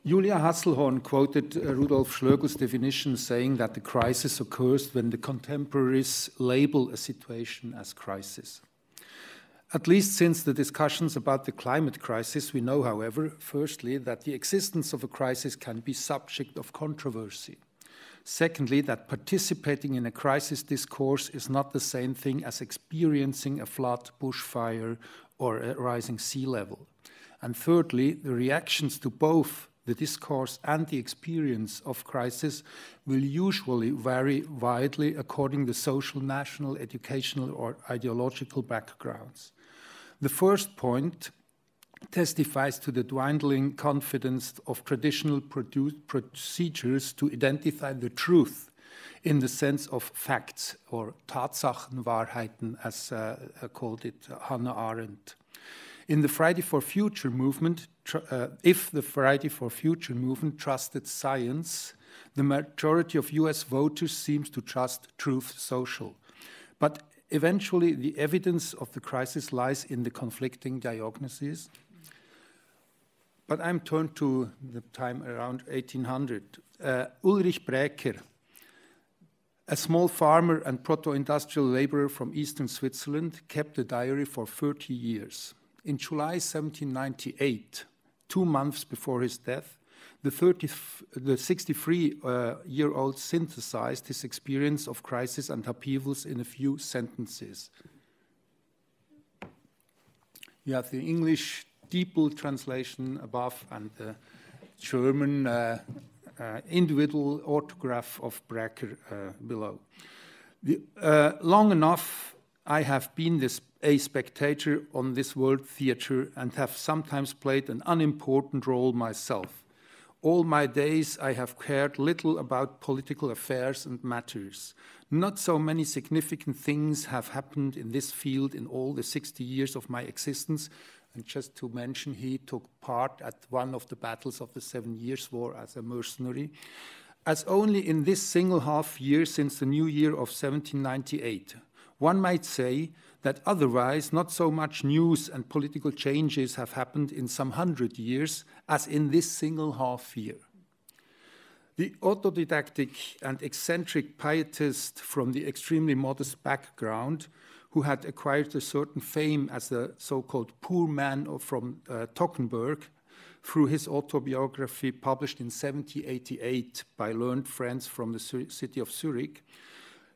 Julia Hasselhorn quoted Rudolf Schlögel's definition saying that the crisis occurs when the contemporaries label a situation as crisis. At least since the discussions about the climate crisis, we know, however, firstly, that the existence of a crisis can be subject of controversy. Secondly, that participating in a crisis discourse is not the same thing as experiencing a flood, bushfire, or a rising sea level. And thirdly, the reactions to both the discourse and the experience of crisis will usually vary widely according to social, national, educational, or ideological backgrounds. The first point testifies to the dwindling confidence of traditional procedures to identify the truth in the sense of facts, or Tatsachenwahrheiten, as called it Hannah Arendt. In the Friday for Future movement, if the Friday for Future movement trusted science, the majority of US voters seems to trust Truth Social. But eventually, the evidence of the crisis lies in the conflicting diagnoses. But I'm turned to the time around 1800. Ulrich Bräker, a small farmer and proto-industrial laborer from eastern Switzerland, kept a diary for 30 years. In July 1798, 2 months before his death, the 63-year-old synthesized his experience of crisis and upheavals in a few sentences. You have the English Diepel translation above and the German individual autograph of Bräker below. Long enough I have been a spectator on this world theater and have sometimes played an unimportant role myself. All my days I have cared little about political affairs and matters. Not so many significant things have happened in this field in all the 60 years of my existence. And just to mention, he took part at one of the battles of the 7 Years' War as a mercenary, as only in this single half year since the new year of 1798. One might say that otherwise not so much news and political changes have happened in some 100 years as in this single half year. The autodidactic and eccentric pietist from the extremely modest background, who had acquired a certain fame as the so-called poor man from Toggenburg through his autobiography published in 1788 by learned friends from the city of Zurich,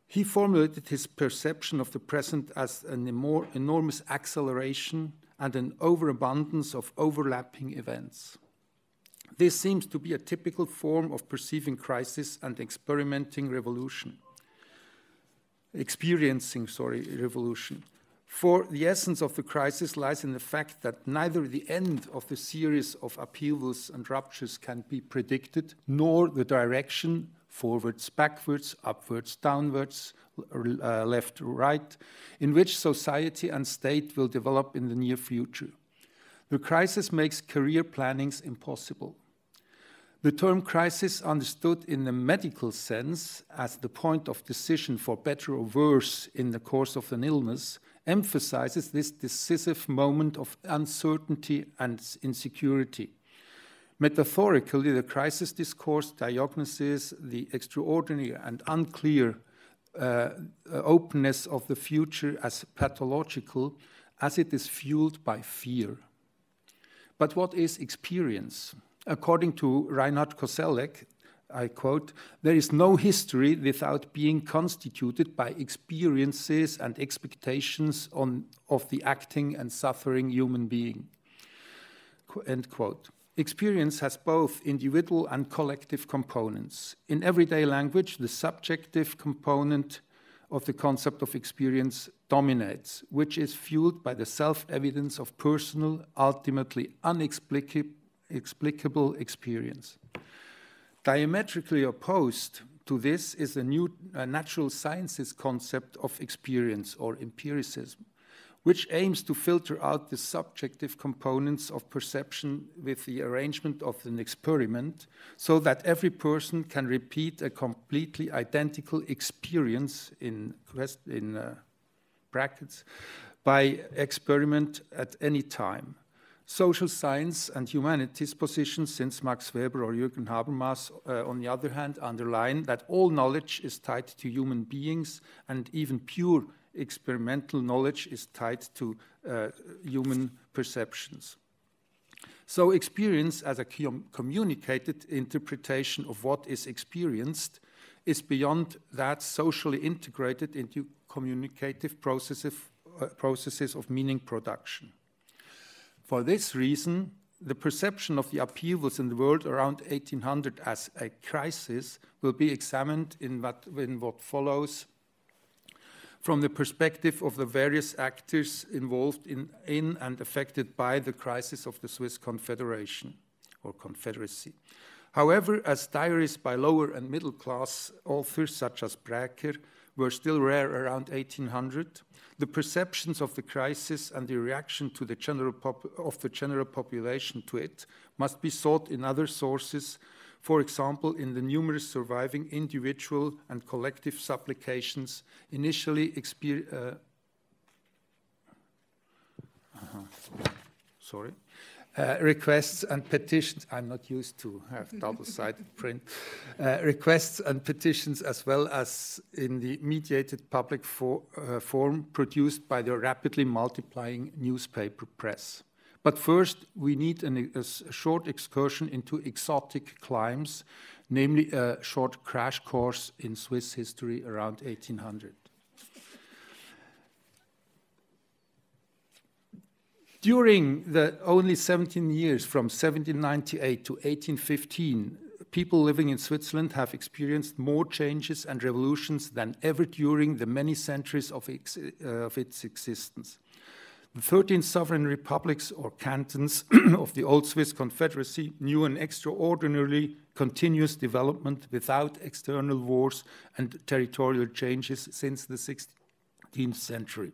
he formulated his perception of the present as an enormous acceleration and an overabundance of overlapping events. This seems to be a typical form of perceiving crisis and experiencing revolution. For the essence of the crisis lies in the fact that neither the end of the series of upheavals and ruptures can be predicted, nor the direction, forwards, backwards, upwards, downwards, left, right, in which society and state will develop in the near future. The crisis makes career plannings impossible. The term crisis, understood in the medical sense as the point of decision for better or worse in the course of an illness, emphasizes this decisive moment of uncertainty and insecurity. Metaphorically, the crisis discourse diagnoses the extraordinary and unclear openness of the future as pathological, as it is fueled by fear. But what is experience? According to Reinhard Koselleck, I quote, "There is no history without being constituted by experiences and expectations of the acting and suffering human being." End quote. Experience has both individual and collective components. In everyday language, the subjective component of the concept of experience dominates, which is fueled by the self-evidence of personal, ultimately inexplicable experience. Diametrically opposed to this is the new natural sciences concept of experience, or empiricism, which aims to filter out the subjective components of perception with the arrangement of an experiment, so that every person can repeat a completely identical experience, in brackets, by experiment at any time. Social science and humanities positions, since Max Weber or Jürgen Habermas, on the other hand, underline that all knowledge is tied to human beings, and even pure experimental knowledge is tied to human perceptions. So experience as a communicated interpretation of what is experienced is beyond that socially integrated into communicative processes of meaning production. For this reason, the perception of the upheavals in the world around 1800 as a crisis will be examined in what follows from the perspective of the various actors involved in and affected by the crisis of the Swiss Confederation or Confederacy. However, as diaries by lower and middle class authors such as Bräker were still rare around 1800, the perceptions of the crisis and the reaction to the general population to it must be sought in other sources, for example, in the numerous surviving individual and collective supplications initially requests and petitions. I'm not used to have double-sided print. Requests and petitions, as well as in the mediated public form produced by the rapidly multiplying newspaper press. But first, we need a short excursion into exotic climes, namely a short crash course in Swiss history around 1800. During the only 17 years from 1798 to 1815, people living in Switzerland have experienced more changes and revolutions than ever during the many centuries of its existence. The 13 sovereign republics or cantons of the old Swiss Confederacy knew an extraordinarily continuous development without external wars and territorial changes since the 16th century.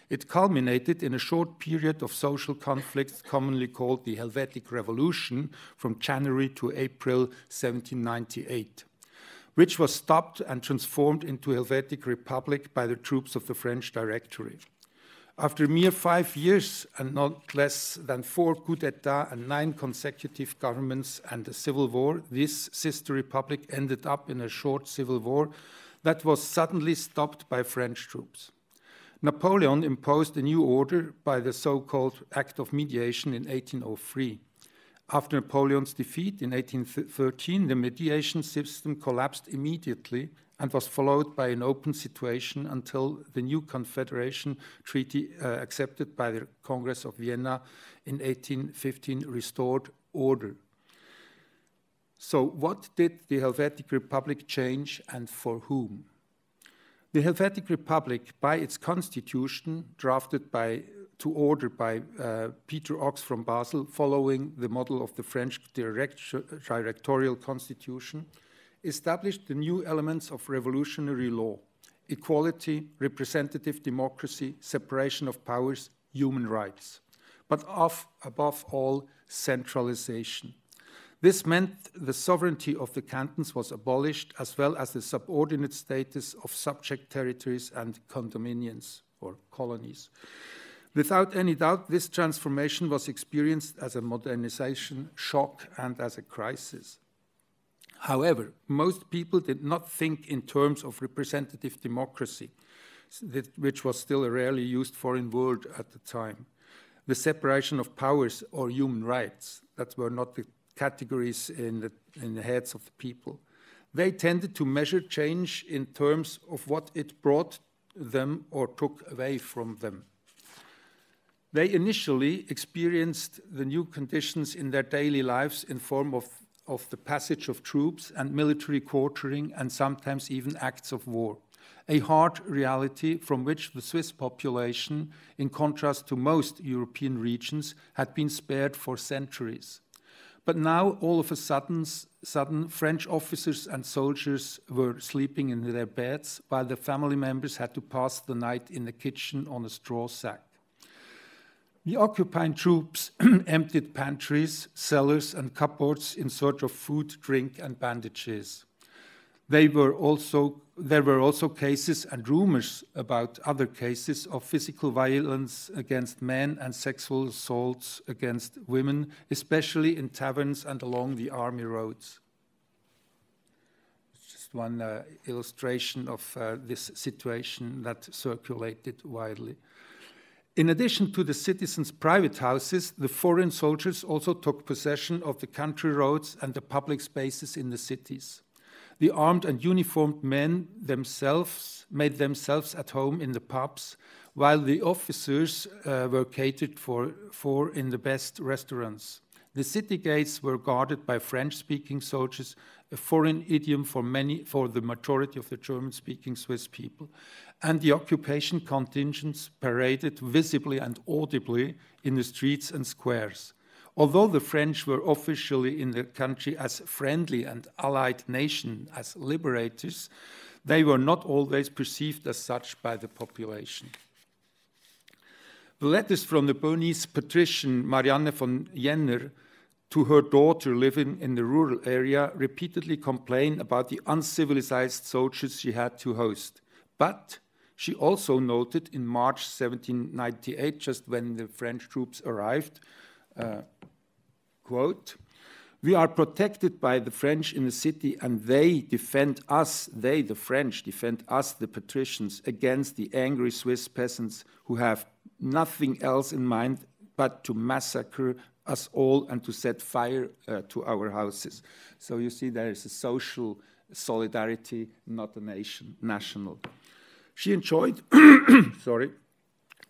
It culminated in a short period of social conflicts commonly called the Helvetic Revolution from January to April 1798, which was stopped and transformed into a Helvetic Republic by the troops of the French Directory. After a mere 5 years and not less than 4 coups d'etat and 9 consecutive governments and a civil war, this sister republic ended up in a short civil war that was suddenly stopped by French troops. Napoleon imposed a new order by the so-called Act of Mediation in 1803. After Napoleon's defeat in 1813, the mediation system collapsed immediately and was followed by an open situation until the new Confederation Treaty accepted by the Congress of Vienna in 1815 restored order. So what did the Helvetic Republic change and for whom? The Helvetic Republic, by its constitution, drafted to order by Peter Ox from Basel, following the model of the French directorial constitution, established the new elements of revolutionary law: equality, representative democracy, separation of powers, human rights, but above all, centralization. This meant the sovereignty of the cantons was abolished, as well as the subordinate status of subject territories and condominions, or colonies. Without any doubt, this transformation was experienced as a modernization shock and as a crisis. However, most people did not think in terms of representative democracy, which was still a rarely used foreign word at the time. The separation of powers or human rights, that were not the categories in the heads of the people. They tended to measure change in terms of what it brought them or took away from them. They initially experienced the new conditions in their daily lives in form of the passage of troops and military quartering and sometimes even acts of war, a hard reality from which the Swiss population, in contrast to most European regions, had been spared for centuries. But now, all of a sudden, French officers and soldiers were sleeping in their beds, while the family members had to pass the night in the kitchen on a straw sack. The occupying troops emptied pantries, cellars, and cupboards in search of food, drink, and bandages. There were also cases and rumors about other cases of physical violence against men and sexual assaults against women, especially in taverns and along the army roads. Just one illustration of this situation that circulated widely. In addition to the citizens' private houses, the foreign soldiers also took possession of the country roads and the public spaces in the cities. The armed and uniformed men themselves made themselves at home in the pubs, while the officers were catered for in the best restaurants. The city gates were guarded by French-speaking soldiers, a foreign idiom for the majority of the German-speaking Swiss people, and the occupation contingents paraded visibly and audibly in the streets and squares. Although the French were officially in the country as friendly and allied nation, as liberators, they were not always perceived as such by the population. The letters from the Bernese patrician Marianne von Jenner to her daughter living in the rural area repeatedly complain about the uncivilized soldiers she had to host. But she also noted in March 1798, just when the French troops arrived, quote, "We are protected by the French in the city, and they defend us, they, the French, defend us, the patricians, against the angry Swiss peasants who have nothing else in mind but to massacre us all and to set fire to our houses." So you see there is a social solidarity, not a national. She enjoyed,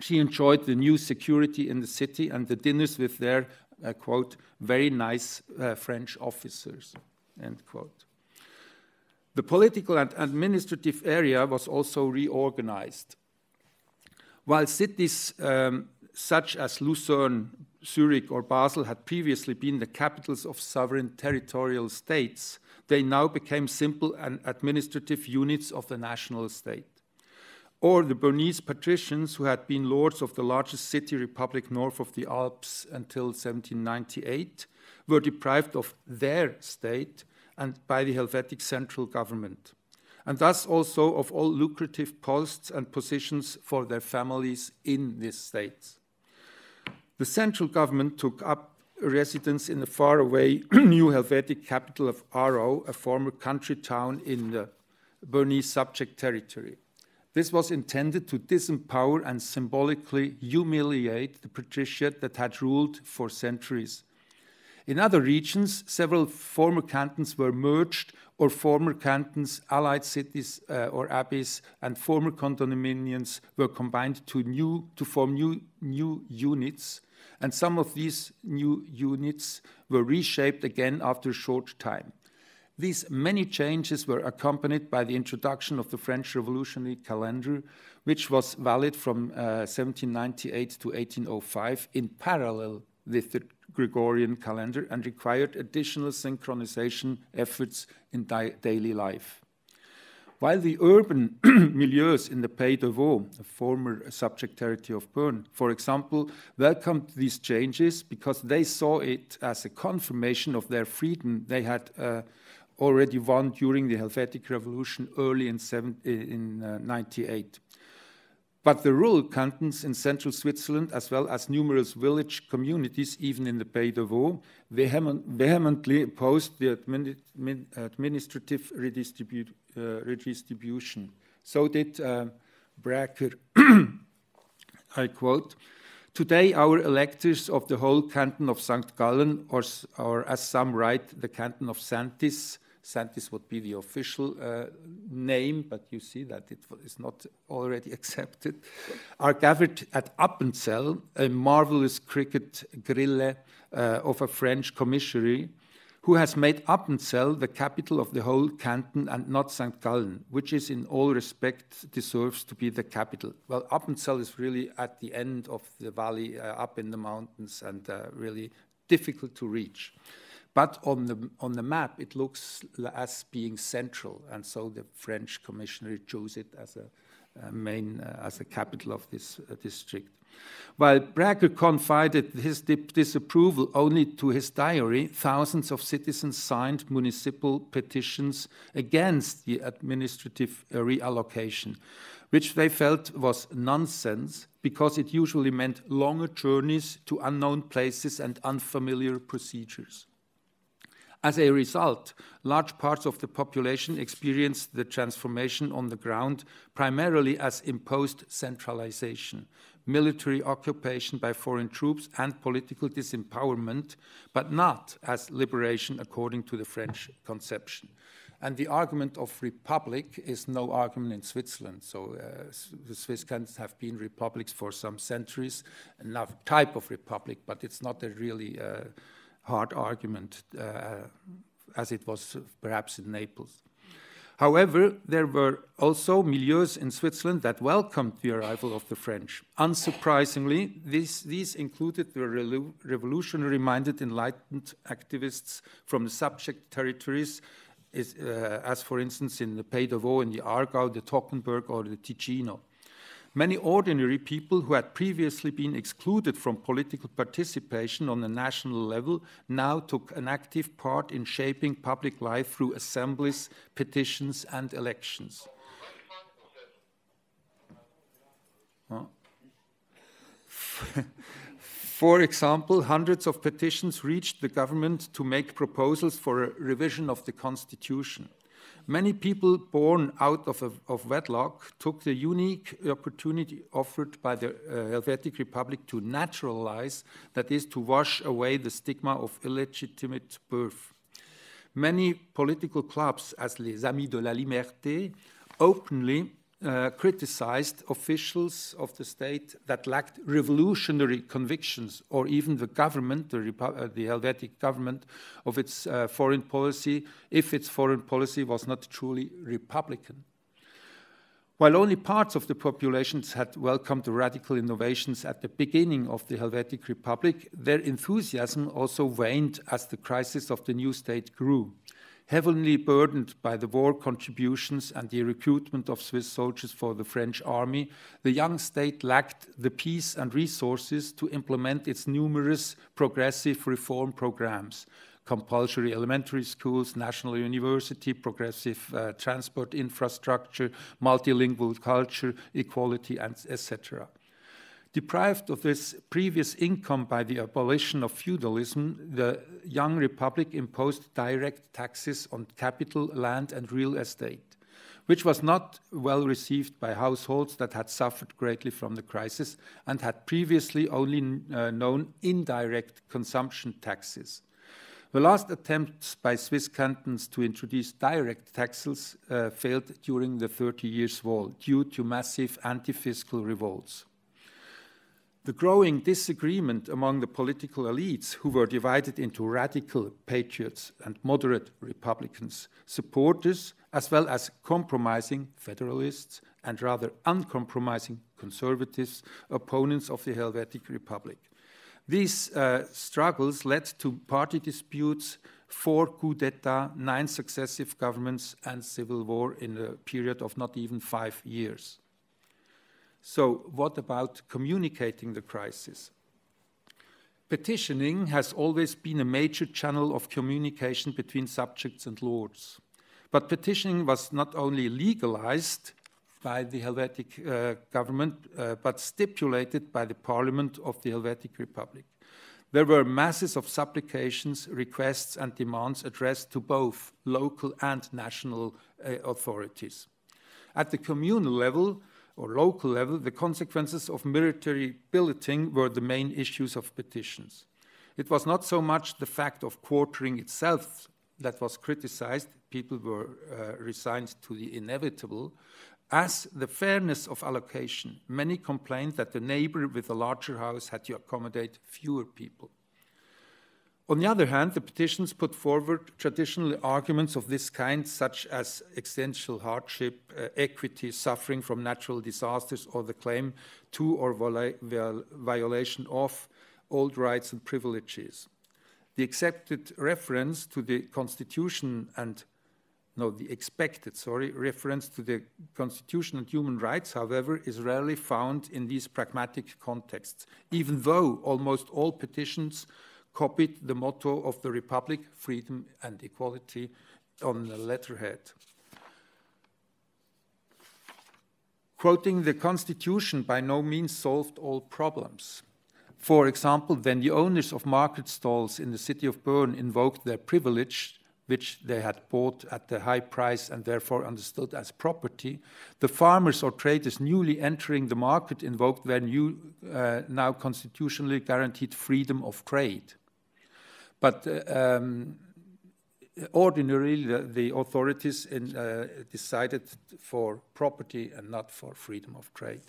she enjoyed the new security in the city and the dinners with their quote, "very nice French officers," end quote. The political and administrative area was also reorganized. While cities such as Lucerne, Zurich, or Basel had previously been the capitals of sovereign territorial states, they now became simple and administrative units of the national state. Or the Bernese patricians, who had been lords of the largest city republic north of the Alps until 1798, were deprived of their state and by the Helvetic central government, and thus also of all lucrative posts and positions for their families in these states. The central government took up residence in the faraway new Helvetic capital of Aarau, a former country town in the Bernese subject territory. This was intended to disempower and symbolically humiliate the patriciate that had ruled for centuries. In other regions, several former cantons were merged, or former cantons, allied cities or abbeys, and former condominiums were combined to form new units, and some of these new units were reshaped again after a short time. These many changes were accompanied by the introduction of the French Revolutionary calendar, which was valid from 1798 to 1805 in parallel with the Gregorian calendar and required additional synchronization efforts in daily life. While the urban milieus in the Pays de Vaud, a former subject territory of Bern, for example, welcomed these changes because they saw it as a confirmation of their freedom they had already won during the Helvetic Revolution early in 98. But the rural cantons in central Switzerland, as well as numerous village communities, even in the Pays de Vaud, vehemently opposed the administrative redistribution. So did Bracker. I quote, "Today our electors of the whole canton of St. Gallen, or as some write, the canton of Santis," Santis would be the official name, but you see that it is not already accepted, "are gathered at Appenzell, a marvelous cricket grille of a French commissary, who has made Appenzell the capital of the whole canton and not St. Gallen, which is in all respects deserves to be the capital." Well, Appenzell is really at the end of the valley, up in the mountains, and really difficult to reach. But on the map, it looks as being central, and so the French commissioner chose it as a capital of this district. While Bracker confided his disapproval only to his diary, thousands of citizens signed municipal petitions against the administrative reallocation, which they felt was nonsense because it usually meant longer journeys to unknown places and unfamiliar procedures. As a result, large parts of the population experienced the transformation on the ground primarily as imposed centralization, military occupation by foreign troops, and political disempowerment, but not as liberation according to the French conception. And the argument of republic is no argument in Switzerland. So the Swiss cantons have been republics for some centuries, another type of republic, but it's not a really hard argument as it was perhaps in Naples. However, there were also milieus in Switzerland that welcomed the arrival of the French. Unsurprisingly, these included the revolutionary-minded enlightened activists from the subject territories, as for instance in the Pays de Vaud, in the Aargau, the Toggenburg, or the Ticino. Many ordinary people who had previously been excluded from political participation on a national level now took an active part in shaping public life through assemblies, petitions, and elections. For example, hundreds of petitions reached the government to make proposals for a revision of the constitution. Many people born out of wedlock took the unique opportunity offered by the Helvetic Republic to naturalize, that is, to wash away the stigma of illegitimate birth. Many political clubs, as les Amis de la Liberté, openly criticized officials of the state that lacked revolutionary convictions, or even the government, the Helvetic government, of its foreign policy, if its foreign policy was not truly republican. While only parts of the populations had welcomed the radical innovations at the beginning of the Helvetic Republic, their enthusiasm also waned as the crisis of the new state grew. Heavily burdened by the war contributions and the recruitment of Swiss soldiers for the French army, the young state lacked the peace and resources to implement its numerous progressive reform programs: compulsory elementary schools, national university, progressive transport infrastructure, multilingual culture, equality, and etc. Deprived of this previous income by the abolition of feudalism, the young republic imposed direct taxes on capital, land, and real estate, which was not well received by households that had suffered greatly from the crisis and had previously only known indirect consumption taxes. The last attempts by Swiss cantons to introduce direct taxes failed during the 30 Years' War due to massive anti-fiscal revolts. The growing disagreement among the political elites, who were divided into radical patriots and moderate Republicans, supporters, as well as compromising federalists and rather uncompromising conservatives, opponents of the Helvetic Republic. These struggles led to party disputes, 4 coups d'etat, 9 successive governments, and civil war in a period of not even 5 years. So what about communicating the crisis? Petitioning has always been a major channel of communication between subjects and lords. But petitioning was not only legalized by the Helvetic government, but stipulated by the Parliament of the Helvetic Republic. There were masses of supplications, requests, and demands addressed to both local and national authorities. At the communal level, or local level, the consequences of military billeting were the main issues of petitions. It was not so much the fact of quartering itself that was criticized, people were resigned to the inevitable, as the fairness of allocation. Many complained that the neighbor with a larger house had to accommodate fewer people. On the other hand, the petitions put forward traditional arguments of this kind, such as existential hardship, equity, suffering from natural disasters, or the claim to or violation of old rights and privileges. The accepted reference to the Constitution and the expected, reference to the Constitution and human rights, however, is rarely found in these pragmatic contexts, even though almost all petitions copied the motto of the Republic, freedom and equality, on the letterhead. Quoting the Constitution by no means solved all problems. For example, when the owners of market stalls in the city of Bern invoked their privilege, which they had bought at a high price and therefore understood as property, the farmers or traders newly entering the market invoked their new, now constitutionally guaranteed freedom of trade. But ordinarily, the authorities decided for property and not for freedom of trade.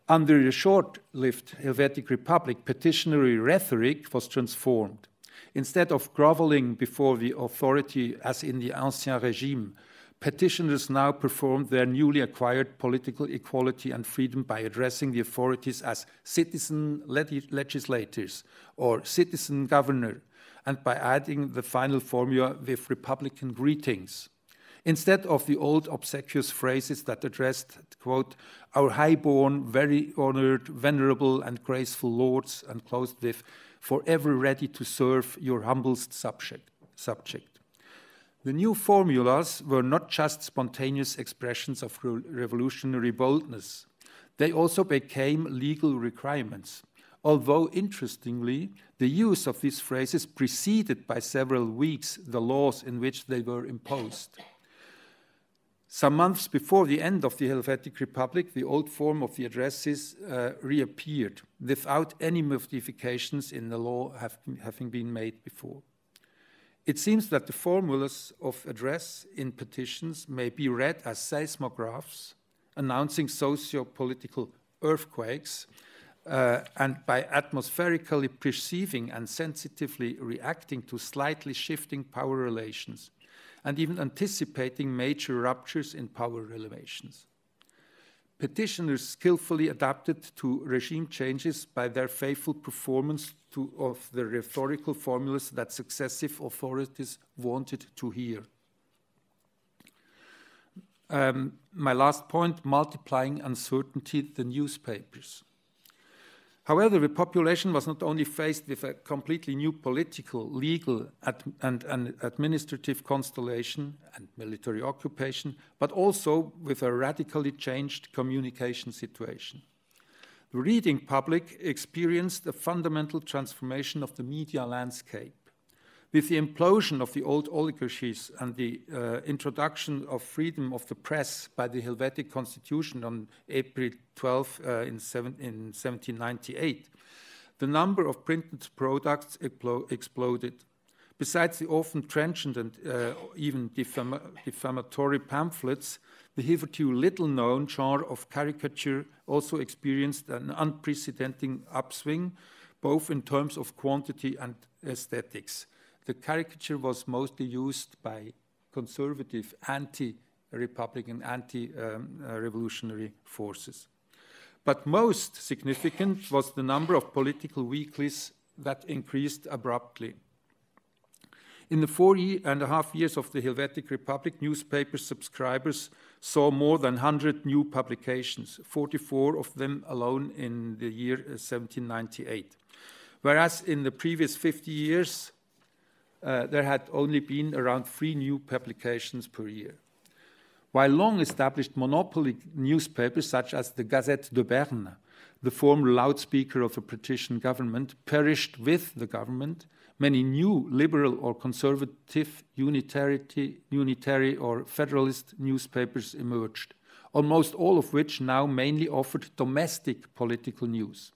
Under the short-lived Helvetic Republic, petitionary rhetoric was transformed. Instead of groveling before the authority as in the Ancien Régime, petitioners now performed their newly acquired political equality and freedom by addressing the authorities as citizen legislators or citizen governor, and by adding the final formula with Republican greetings. Instead of the old obsequious phrases that addressed, quote, our high-born, very honored, venerable, and graceful lords, and closed with, forever ready to serve your humblest subject. The new formulas were not just spontaneous expressions of revolutionary boldness. They also became legal requirements, although, interestingly, the use of these phrases preceded by several weeks the laws in which they were imposed. Some months before the end of the Helvetic Republic, the old form of the addresses reappeared without any modifications in the law having been made before. It seems that the formulas of address in petitions may be read as seismographs announcing socio-political earthquakes and by atmospherically perceiving and sensitively reacting to slightly shifting power relations, and even anticipating major ruptures in power relations. Petitioners skillfully adapted to regime changes by their faithful performance of the rhetorical formulas that successive authorities wanted to hear. My last point, multiplying uncertainty, the newspapers. However, the population was not only faced with a completely new political, legal, and administrative constellation and military occupation, but also with a radically changed communication situation. The reading public experienced a fundamental transformation of the media landscape. With the implosion of the old oligarchies and the introduction of freedom of the press by the Helvetic Constitution on April 12 in 1798, the number of printed products exploded. Besides the often trenchant and even defamatory pamphlets, the hitherto little-known genre of caricature also experienced an unprecedented upswing, both in terms of quantity and aesthetics. The caricature was mostly used by conservative, anti-republican, anti-revolutionary forces. But most significant was the number of political weeklies that increased abruptly. In the 4.5 years of the Helvetic Republic, newspaper subscribers saw more than 100 new publications, 44 of them alone in the year 1798. Whereas in the previous 50 years, there had only been around 3 new publications per year. While long-established monopoly newspapers such as the Gazette de Berne, the former loudspeaker of the patrician government, perished with the government, many new liberal or conservative, unitary or federalist newspapers emerged, almost all of which now mainly offered domestic political news.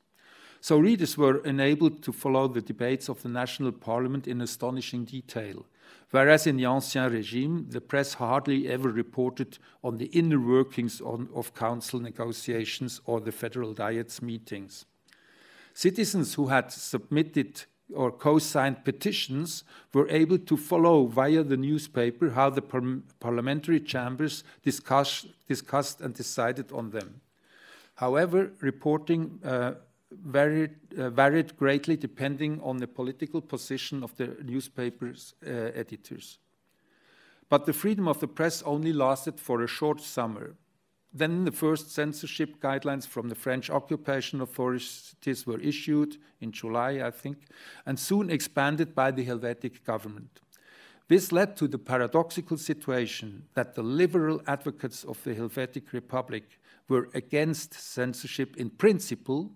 So readers were enabled to follow the debates of the national parliament in astonishing detail, whereas in the Ancien Régime, the press hardly ever reported on the inner workings of council negotiations or the federal diet's meetings. Citizens who had submitted or co-signed petitions were able to follow via the newspaper how the parliamentary chambers discussed and decided on them. However, reporting varied greatly depending on the political position of the newspaper's editors. But the freedom of the press only lasted for a short summer. Then the first censorship guidelines from the French occupation authorities were issued in July, I think, and soon expanded by the Helvetic government. This led to the paradoxical situation that the liberal advocates of the Helvetic Republic were against censorship in principle,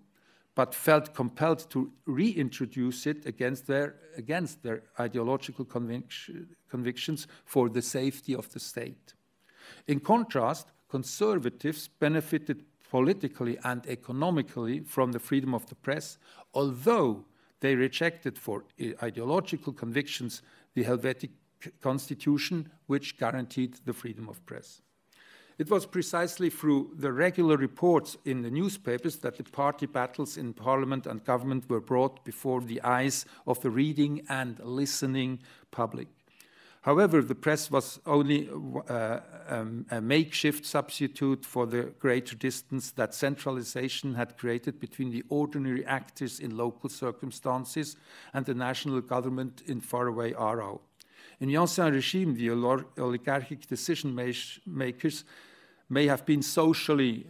but felt compelled to reintroduce it against their ideological convictions for the safety of the state. In contrast, conservatives benefited politically and economically from the freedom of the press, although they rejected for ideological convictions the Helvetic constitution, which guaranteed the freedom of press. It was precisely through the regular reports in the newspapers that the party battles in parliament and government were brought before the eyes of the reading and listening public. However, the press was only a makeshift substitute for the greater distance that centralization had created between the ordinary actors in local circumstances and the national government in faraway Aarau. In the Ancien Regime, the oligarchic decision makers may have been socially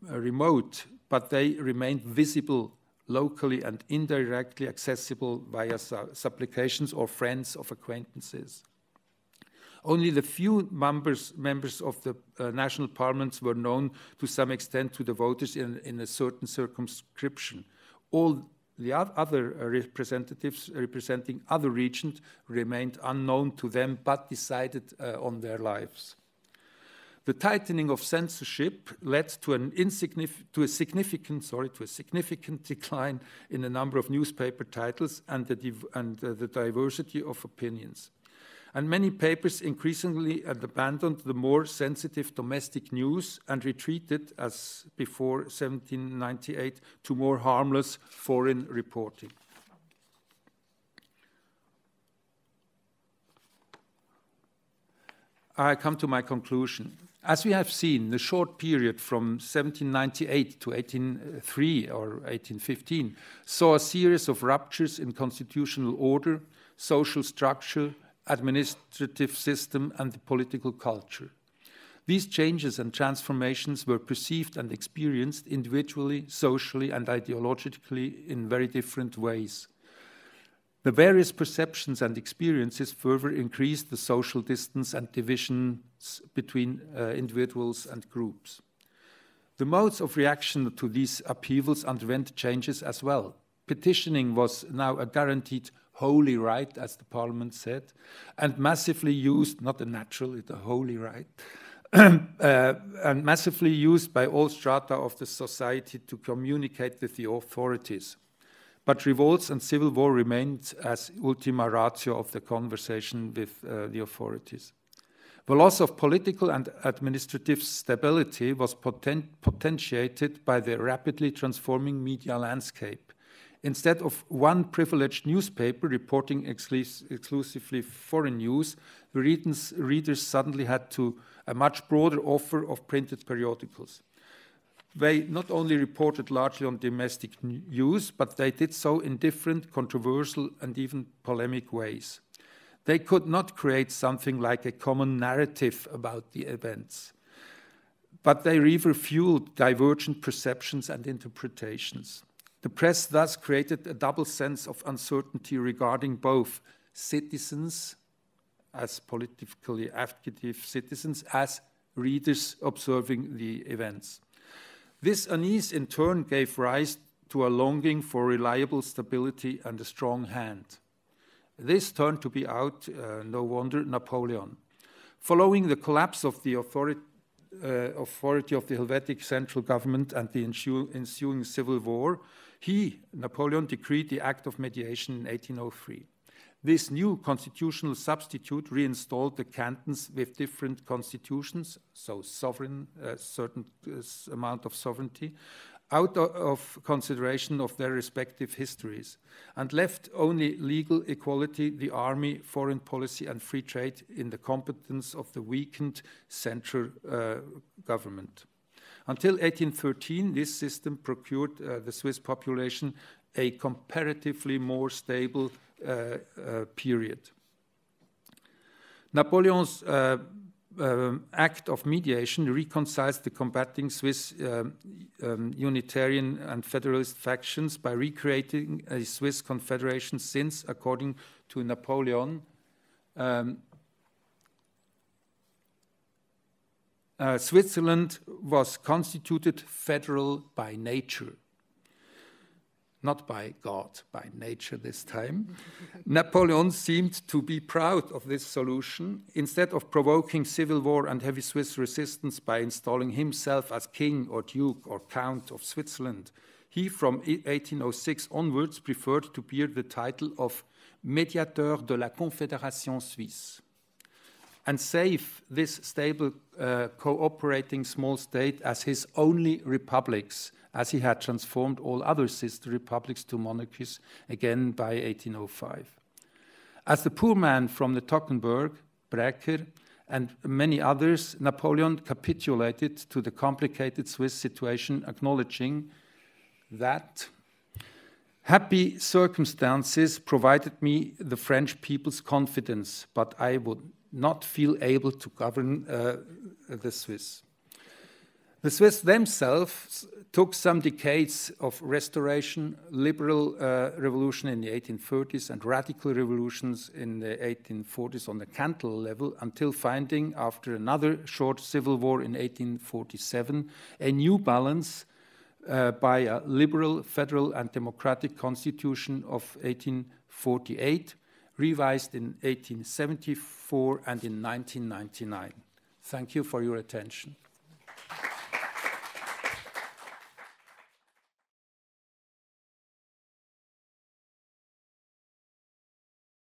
remote, but they remained visible locally and indirectly accessible via supplications or friends of acquaintances. Only the few members of the national parliaments were known to some extent to the voters in a certain circumscription. All the other representatives representing other regions remained unknown to them, but decided on their lives. The tightening of censorship led to a significant decline in the number of newspaper titles and the diversity of opinions. And many papers increasingly abandoned the more sensitive domestic news and retreated, as before 1798, to more harmless foreign reporting. I come to my conclusion. As we have seen, the short period from 1798 to 1803 or 1815 saw a series of ruptures in constitutional order, social structure, administrative system, and the political culture. These changes and transformations were perceived and experienced individually, socially, and ideologically in very different ways. The various perceptions and experiences further increased the social distance and divisions between individuals and groups. The modes of reaction to these upheavals underwent changes as well. Petitioning was now a guaranteed holy right, as the parliament said, and massively used, not a natural, it's a holy right, and massively used by all strata of the society to communicate with the authorities. But revolts and civil war remained as ultima ratio of the conversation with the authorities. The loss of political and administrative stability was potentiated by the rapidly transforming media landscape. Instead of one privileged newspaper reporting exclusively foreign news, the readers suddenly had a much broader offer of printed periodicals. They not only reported largely on domestic news, but they did so in different, controversial, and even polemic ways. They could not create something like a common narrative about the events, but they rather fueled divergent perceptions and interpretations. The press thus created a double sense of uncertainty regarding both citizens, as politically active citizens, as readers observing the events. This unease in turn gave rise to a longing for reliable stability and a strong hand. This turned to be no wonder, Napoleon. Following the collapse of the authority of the Helvetic central government and the ensuing civil war, Napoleon, decreed the Act of Mediation in 1803. This new constitutional substitute reinstalled the cantons with different constitutions, so sovereign, a certain amount of sovereignty, out of consideration of their respective histories, and left only legal equality, the army, foreign policy, and free trade in the competence of the weakened central government. Until 1813, this system procured the Swiss population a comparatively more stable period. Napoleon's act of mediation reconciles the combating Swiss Unitarian and Federalist factions by recreating a Swiss confederation since, according to Napoleon, Switzerland was constituted federal by nature. Not by God, by nature this time. Napoleon seemed to be proud of this solution. Instead of provoking civil war and heavy Swiss resistance by installing himself as king or duke or count of Switzerland, he from 1806 onwards preferred to bear the title of Médiateur de la Confédération Suisse and save this stable cooperating small state as his only republics, as he had transformed all other sister republics to monarchies again by 1805. As the poor man from the Toggenburg, Breker, and many others, Napoleon capitulated to the complicated Swiss situation, acknowledging that happy circumstances provided me the French people's confidence, but I would not feel able to govern the Swiss. The Swiss themselves took some decades of restoration, liberal revolution in the 1830s and radical revolutions in the 1840s on the cantonal level until finding, after another short civil war in 1847, a new balance by a liberal, federal and democratic constitution of 1848, revised in 1874 and in 1999. Thank you for your attention.